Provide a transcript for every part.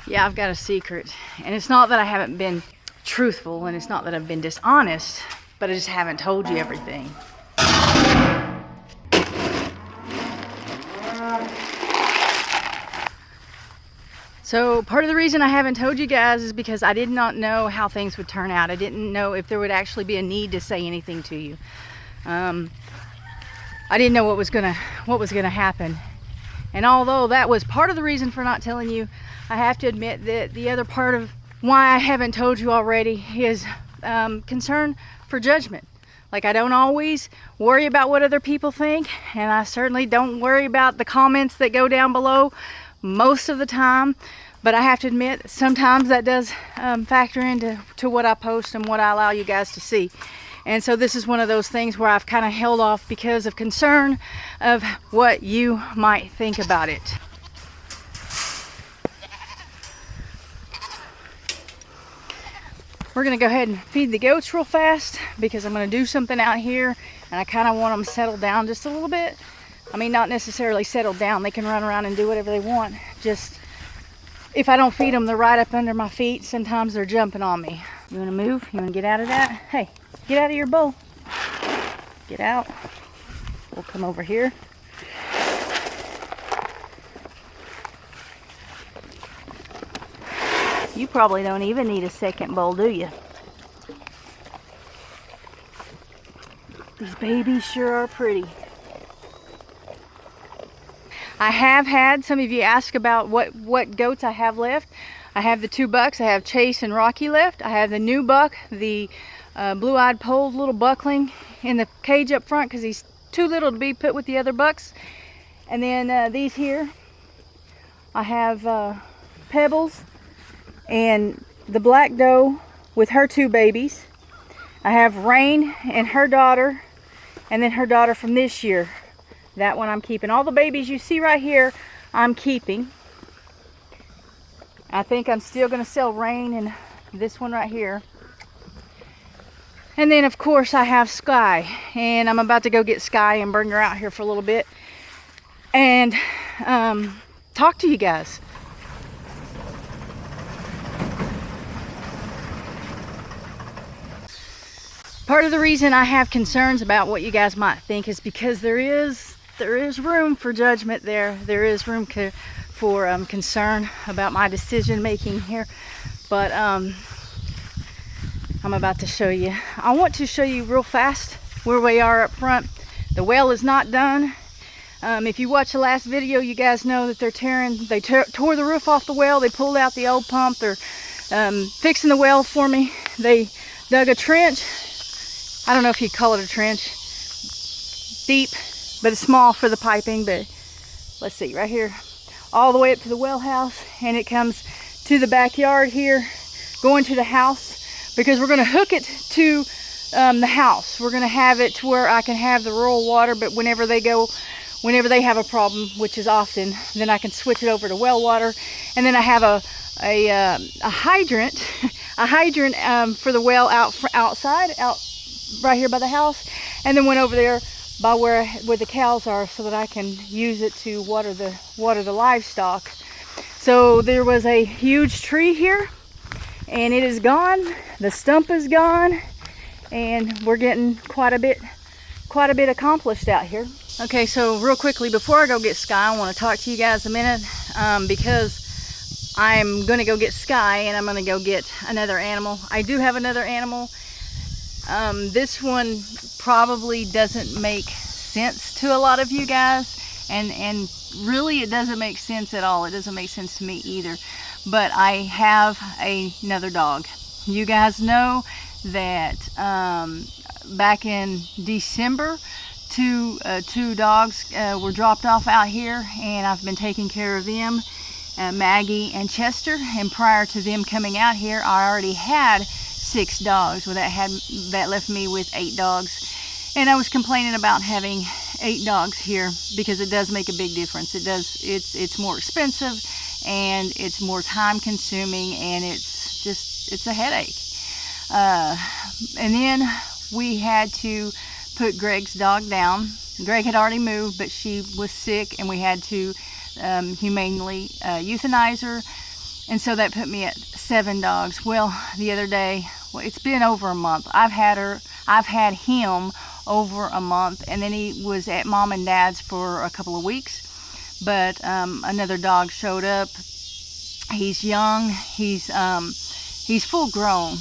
Yeah, I've got a secret, and it's not that I haven't been truthful, and it's not that I've been dishonest, but I just haven't told you everything. So part of the reason I haven't told you guys is because I did not know how things would turn out. I didn't know if there would actually be a need to say anything to you. I didn't know what was gonna happen. And although that was part of the reason for not telling you, I have to admit that the other part of why I haven't told you already is concern for judgment. Like, I don't always worry about what other people think, and I certainly don't worry about the comments that go down below most of the time, but I have to admit sometimes that does factor into what I post and what I allow you guys to see. And so this is one of those things where I've kind of held off because of concern of what you might think about it. We're gonna go ahead and feed the goats real fast because I'm gonna do something out here, and I kind of want them settled down just a little bit. I mean, not necessarily settled down. They can run around and do whatever they want. Just, if I don't feed them, they're right up under my feet. Sometimes they're jumping on me. You wanna move? You wanna get out of that? Hey, get out of your bowl. Get out. We'll come over here. You probably don't even need a second bowl, do you? These babies sure are pretty. I have had some of you ask about what goats I have left. I have the 2 bucks. I have Chase and Rocky left. I have the new buck, the blue-eyed polled little buckling in the cage up front because he's too little to be put with the other bucks. And then these here, I have Pebbles and the black doe with her 2 babies. I have Rain and her daughter, and then her daughter from this year. That one I'm keeping. All the babies you see right here, I'm keeping. I think I'm still going to sell Rain and this one right here. And then of course I have Sky, and I'm about to go get Sky and bring her out here for a little bit and talk to you guys. Part of the reason I have concerns about what you guys might think is because there is room for judgment there. There is room for concern about my decision making here. But I'm about to show you. I want to show you real fast where we are up front. The well is not done. If you watch the last video, you guys know that they tore the roof off the well. They pulled out the old pump. They're fixing the well for me. They dug a trench. I don't know if you'd call it a trench. Deep, but it's small for the piping. But let's see, right here, all the way up to the well house, and it comes to the backyard here, going to the house, because we're going to hook it to the house. We're going to have it to where I can have the rural water, but whenever they have a problem, which is often, then I can switch it over to well water. And then I have a hydrant, for the well outside right here by the house, and then went over there by where the cows are so that I can use it to water the livestock. So there was a huge tree here, and it is gone. The stump is gone, and we're getting quite a bit accomplished out here. Okay, so real quickly before I go get Sky, I want to talk to you guys a minute because I'm going to go get Sky, and I'm going to go get another animal. I do have another animal. This one probably doesn't make sense to a lot of you guys, and really it doesn't make sense at all. It doesn't make sense to me either. But I have another dog. You guys know that back in December, two dogs were dropped off out here, and I've been taking care of them, Maggie and Chester. And prior to them coming out here, I already had 6 dogs. Well, that left me with 8 dogs, and I was complaining about having 8 dogs here because it does make a big difference. It does. It's more expensive, and it's more time consuming, and it's a headache. And then we had to put Greg's dog down. Greg had already moved, but she was sick, and we had to humanely euthanize her. And so that put me at 7 dogs. Well, the other day, well, it's been over a month. I've had him over a month, and then he was at mom and dad's for a couple of weeks. But another dog showed up. He's young. He's full grown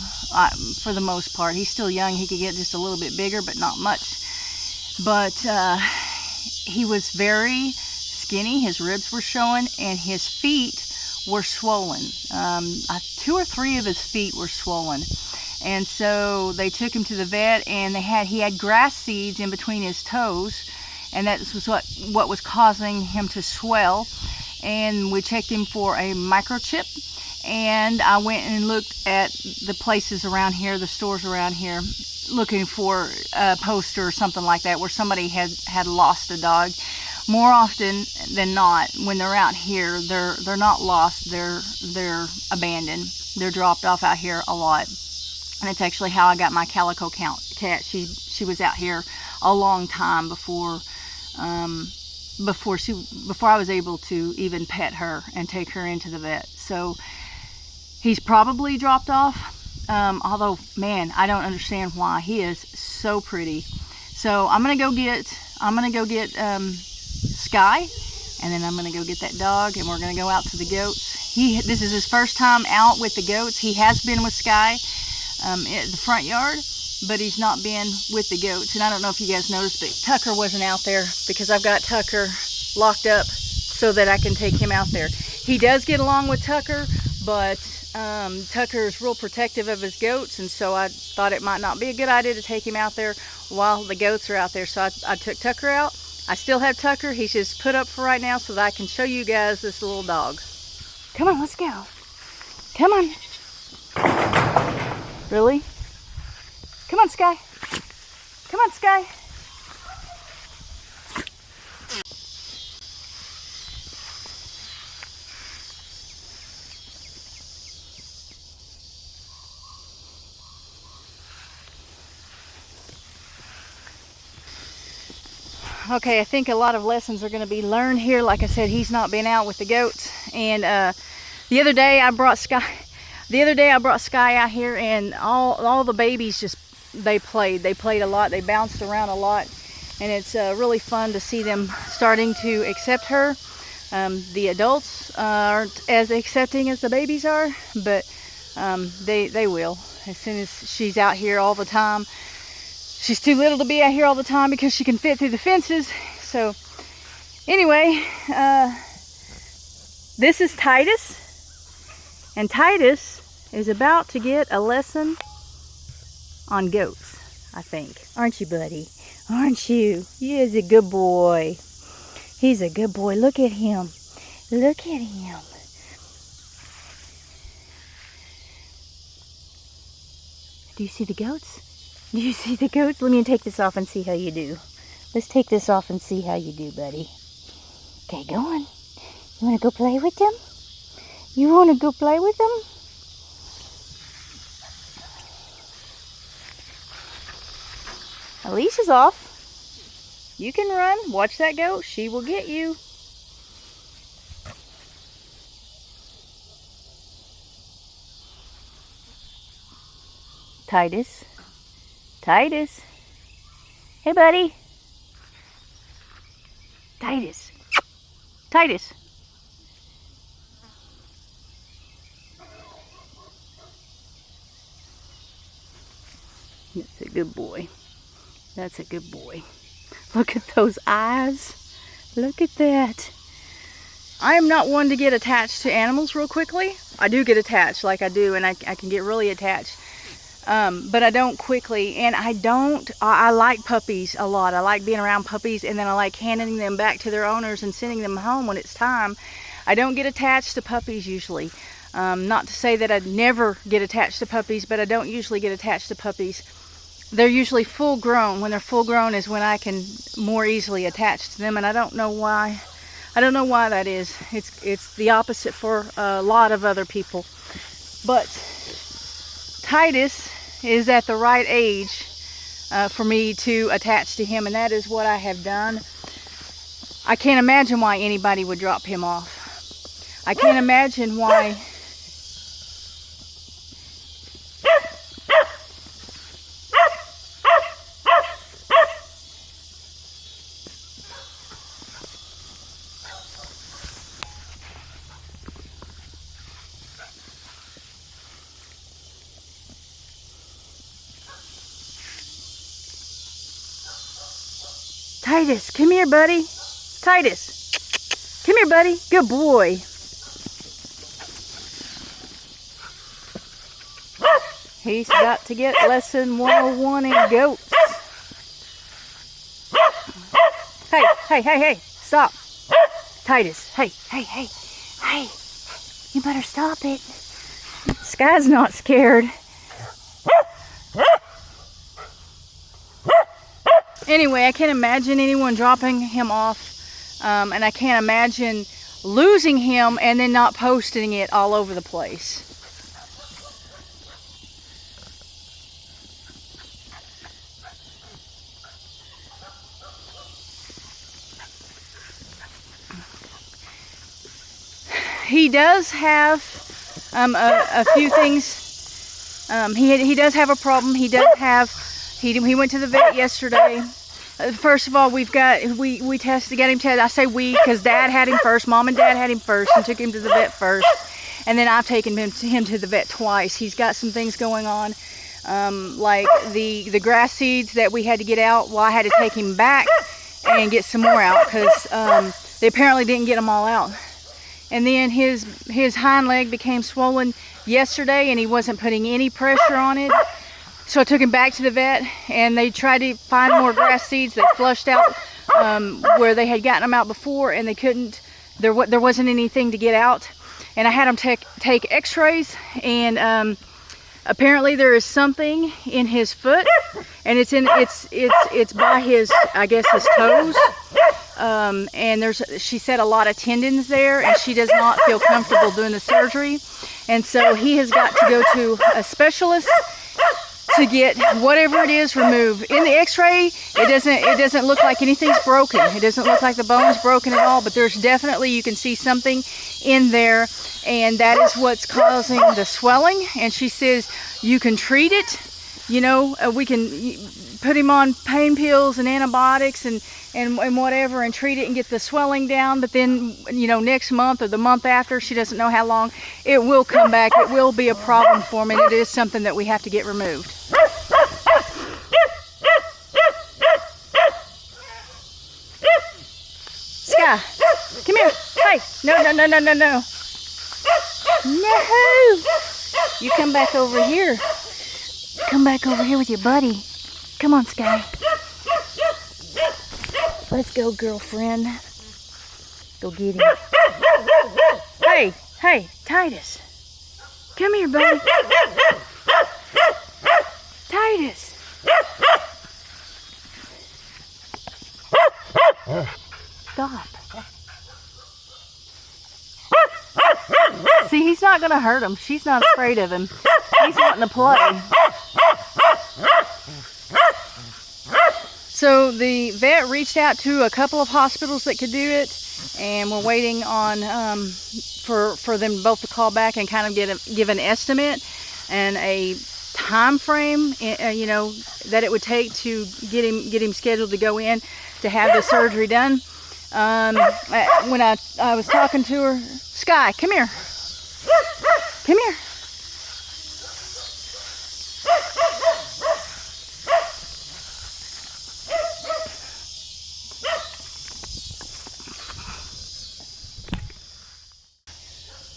for the most part. He's still young. He could get just a little bit bigger, but not much. But he was very skinny. His ribs were showing, and his feet were swollen. 2 or 3 of his feet were swollen. And so they took him to the vet, and he had grass seeds in between his toes, and that was what was causing him to swell. And we checked him for a microchip, and I went and looked at the places around here, the stores around here, looking for a poster or something like that where somebody had lost a dog. More often than not, when they're out here, they're not lost, they're abandoned. They're dropped off out here a lot. And it's actually how I got my calico cat. She was out here a long time before I was able to even pet her and take her into the vet. So he's probably dropped off. Although, man, I don't understand why. He is so pretty. So I'm gonna go get Sky, and then I'm gonna go get that dog, and we're gonna go out to the goats. This is his first time out with the goats. He has been with Sky at the front yard, but he's not been with the goats. And I don't know if you guys noticed, but Tucker wasn't out there because I've got Tucker locked up so that I can take him out there. He does get along with Tucker, but Tucker is real protective of his goats, and so I thought it might not be a good idea to take him out there while the goats are out there. So I took Tucker out. I still have Tucker. He's just put up for right now so that I can show you guys this little dog. Come on, let's go. Come on. Really? Come on, Sky. Come on, Sky. Okay, I think a lot of lessons are going to be learned here. Like I said, he's not been out with the goats. And the other day I brought Sky out here, and all the babies they played a lot. They bounced around a lot, and it's really fun to see them starting to accept her. The adults aren't as accepting as the babies are, but they will as soon as she's out here all the time. She's too little to be out here all the time because she can fit through the fences. So anyway, this is Titus, and Titus is about to get a lesson on goats, I think. Aren't you, buddy? Aren't you? He is a good boy. He's a good boy. Look at him. Look at him. Do you see the goats? Do you see the goats? Let me take this off and see how you do. Let's take this off and see how you do, buddy. Okay, go on. You want to go play with them? You want to go play with them? A leash is off. You can run. Watch that goat. She will get you. Titus. Titus. Hey, buddy. Titus. Titus. That's a good boy. That's a good boy. Look at those eyes. Look at that. I am not one to get attached to animals real quickly. I do get attached like I do, and I can get really attached. But I don't quickly, and I like puppies a lot. I like being around puppies, and then I like handing them back to their owners and sending them home when it's time. I don't get attached to puppies usually. Not to say that I'd never get attached to puppies, but I don't usually get attached to puppies. They're usually full grown. When they're full grown is when I can more easily attach to them, and I don't know why. I don't know why that is. It's the opposite for a lot of other people. But Titus is at the right age for me to attach to him, and that is what I have done. I can't imagine why anybody would drop him off. I can't imagine why Titus, come here, buddy. Titus, come here, buddy. Good boy. He's got to get lesson 101 in goats. Hey, stop. Titus, hey. You better stop it. Sky's not scared. Anyway, I can't imagine anyone dropping him off, and I can't imagine losing him and then not posting it all over the place. He does have a few things. He does have a problem. He went to the vet yesterday. First of all, we tested, got him tested. I say we because Dad had him first. Mom and Dad had him first and took him to the vet first. And then I've taken him to the vet twice. He's got some things going on, like the grass seeds that we had to get out. Well, I had to take him back and get some more out because they apparently didn't get them all out. And then his hind leg became swollen yesterday and he wasn't putting any pressure on it. So I took him back to the vet and they tried to find more grass seeds. They flushed out where they had gotten them out before and they couldn't, there wasn't anything to get out. And I had them take x-rays and apparently there is something in his foot and it's by his, I guess, his toes. And she said a lot of tendons there and she does not feel comfortable doing the surgery. And so he has got to go to a specialist to get whatever it is removed. In the x-ray, it doesn't look like anything's broken. It doesn't look like the bone's broken at all, but there's definitely, you can see something in there and that is what's causing the swelling. And she says you can treat it. You know, we can put him on pain pills and antibiotics and whatever and treat it and get the swelling down. But then, you know, next month or the month after, she doesn't know how long, it will come back. It will be a problem for him and it is something that we have to get removed. Sky, come here. Hey, no. No. You come back over here. Come back over here with your buddy. Come on, Sky. Let's go, girlfriend. Go get him. Hey, Titus. Come here, buddy. Titus. Stop. See, he's not going to hurt him. She's not afraid of him. He's wanting to play. So the vet reached out to a couple of hospitals that could do it, and we're waiting on for them both to call back and kind of give an estimate and a time frame, you know, that it would take to get him scheduled to go in to have the surgery done. When I was talking to her, Sky, come here. Come here.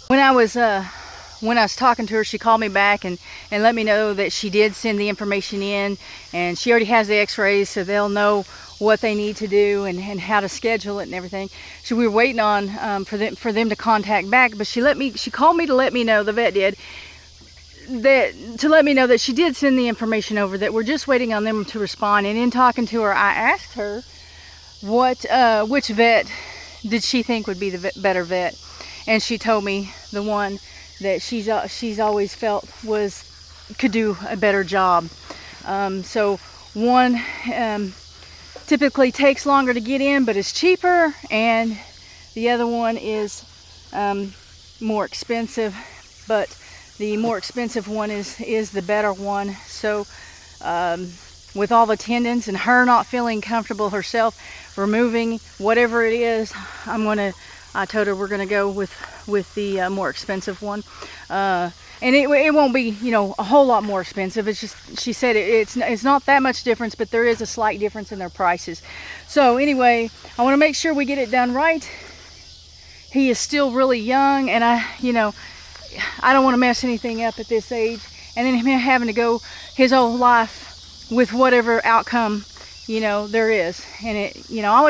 When I was talking to her, she called me back and let me know that she did send the information in, and she already has the x-rays, so they'll know what they need to do and how to schedule it and everything. So we were waiting on for them to contact back, but she called me to let me know, the vet did, to let me know that she did send the information over, that we're just waiting on them to respond. And in talking to her, I asked her which vet did she think would be the better vet, and she told me the one that she's always felt could do a better job. So one typically takes longer to get in, but is cheaper, and the other one is more expensive, but the more expensive one is the better one. So with all the tendons and her not feeling comfortable herself removing whatever it is, I'm going to I told her we're going to go with the more expensive one. And it won't be, you know, a whole lot more expensive. It's just, she said it's not that much difference, but there is a slight difference in their prices. So anyway, I want to make sure we get it done right. He is still really young, and I don't want to mess anything up at this age. And then him having to go his whole life with whatever outcome, you know, there is. And I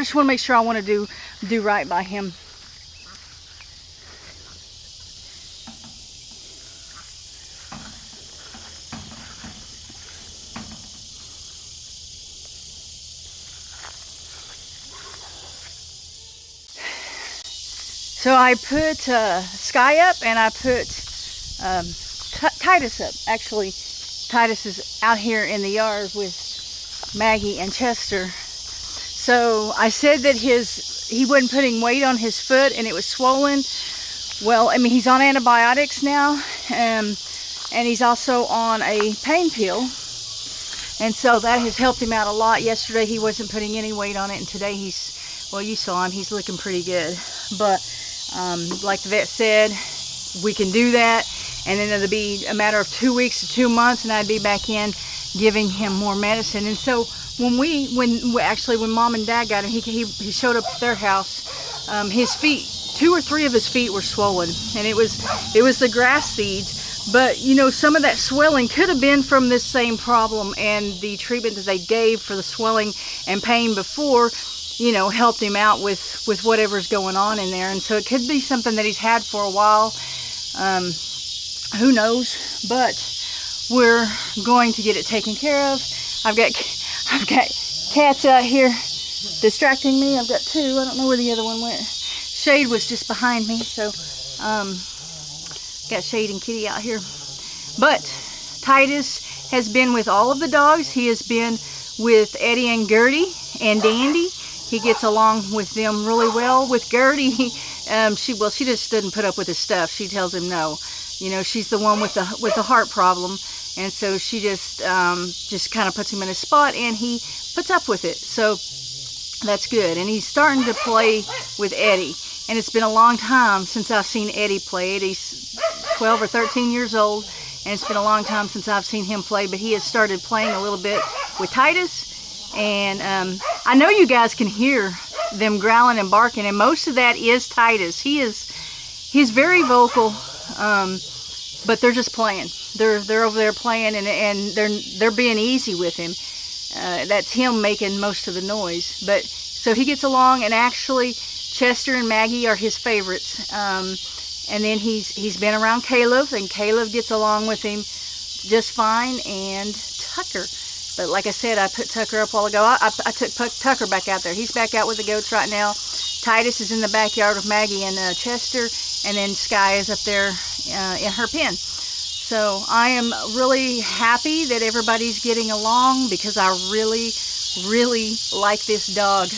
just want to make sure I want to do right by him. So I put Sky up, and I put Titus up. Actually, Titus is out here in the yard with Maggie and Chester. So I said that he wasn't putting weight on his foot and it was swollen. Well, I mean, he's on antibiotics now, and he's also on a pain pill. And so that has helped him out a lot. Yesterday he wasn't putting any weight on it, and today well, you saw him, he's looking pretty good. But like the vet said, we can do that, and then it'll be a matter of 2 weeks to 2 months, and I'd be back in giving him more medicine. And so when Mom and Dad got him, he showed up at their house. His feet, 2 or 3 of his feet were swollen, and it was the grass seeds. But you know, some of that swelling could have been from this same problem, and the treatment that they gave for the swelling and pain before, you know, helped him out with whatever's going on in there. And so it could be something that he's had for a while. Who knows? But we're going to get it taken care of. I've got cats out here distracting me. I've got 2. I don't know where the other one went. Shade was just behind me, so got Shade and Kitty out here. But Titus has been with all of the dogs. He has been with Eddie and Gertie and Dandy. He gets along with them really well. With Gertie, she just doesn't put up with his stuff. She tells him no. You know, she's the one with the heart problem, and so she just kind of puts him in a spot, and he puts up with it. So that's good. And he's starting to play with Eddie, and it's been a long time since I've seen Eddie play. Eddie's 12 or 13 years old, and it's been a long time since I've seen him play. But he has started playing a little bit with Titus. And I know you guys can hear them growling and barking, and most of that is Titus. He's very vocal, but they're just playing. They're over there playing, and they're being easy with him. That's him making most of the noise. But so he gets along, and actually Chester and Maggie are his favorites. And then he's been around Caleb, and Caleb gets along with him just fine, and Tucker. But like I said, I put Tucker up a while ago. I took Tucker back out there. He's back out with the goats right now. Titus is in the backyard with Maggie and Chester, and then Sky is up there in her pen. So I am really happy that everybody's getting along, because I really, really like this dog.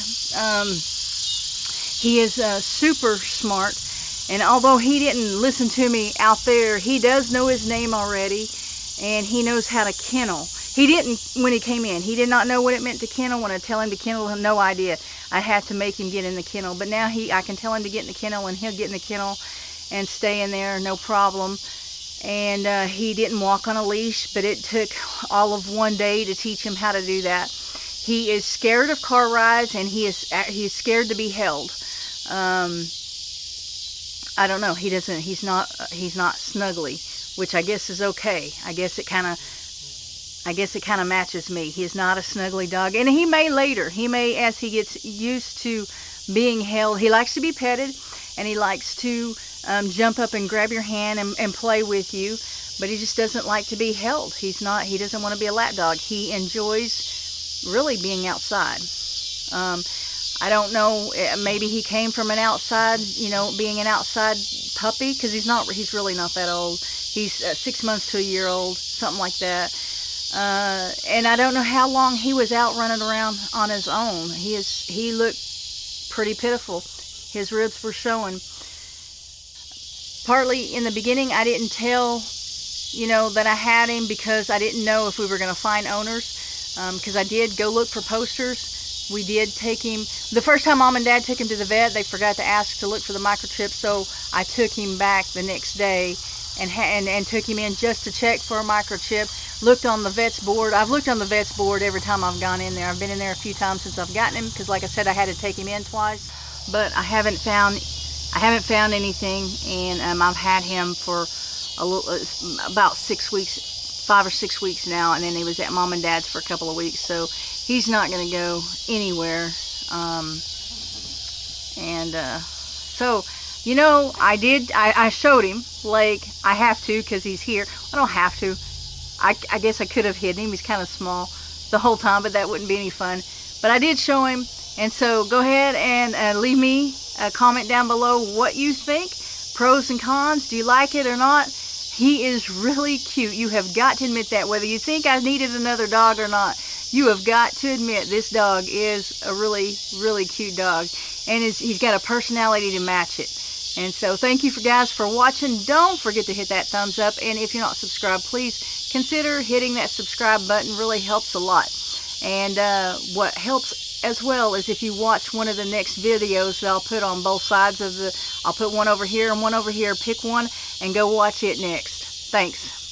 He is super smart, and although he didn't listen to me out there, he does know his name already, and he knows how to kennel. He didn't when he came in. He did not know what it meant to kennel. When I tell him to kennel, no idea. I had to make him get in the kennel. But now I can tell him to get in the kennel, and he'll get in the kennel and stay in there, no problem. And he didn't walk on a leash, but it took all of one day to teach him how to do that. He is scared of car rides, and he's scared to be held. I don't know. He's not snuggly, which I guess is okay. I guess it kind of matches me. He's not a snuggly dog, and he may later. He may, as he gets used to being held. He likes to be petted, and he likes to jump up and grab your hand and play with you, but he just doesn't like to be held. He doesn't want to be a lap dog. He enjoys really being outside. I don't know, maybe he came from an outside, being an outside puppy, because he's really not that old. He's 6 months to a year old, something like that. And I don't know how long he was out running around on his own. He looked pretty pitiful. His ribs were showing. Partly in the beginning, I didn't tell, that I had him, because I didn't know if we were going to find owners. Because I did go look for posters, We did take him, the first time Mom and Dad took him to the vet, they forgot to ask to look for the microchip, so I took him back the next day and took him in just to check for a microchip. Looked on the vet's board. I've looked on the vet's board every time I've gone in there. I've been in there a few times since I've gotten him, because like I said, I had to take him in twice, but I haven't found anything, and I've had him for about 6 weeks, 5 or 6 weeks now, and then he was at Mom and Dad's for a couple of weeks, so he's not going to go anywhere. So, you know, I showed him, like, I have to, because he's here. I don't have to. I guess I could have hidden him. He's kind of small the whole time, but that wouldn't be any fun. But I did show him, and so go ahead and leave me a comment down below what you think. Pros and cons. Do you like it or not? He is really cute. You have got to admit that. Whether you think I needed another dog or not, you have got to admit this dog is a really, really cute dog. And he's got a personality to match it. And so thank you guys for watching. Don't forget to hit that thumbs up. And if you're not subscribed, please consider hitting that subscribe button. Really helps a lot. And what helps as well is if you watch one of the next videos that I'll put on both sides of I'll put one over here and one over here. Pick one and go watch it next. Thanks.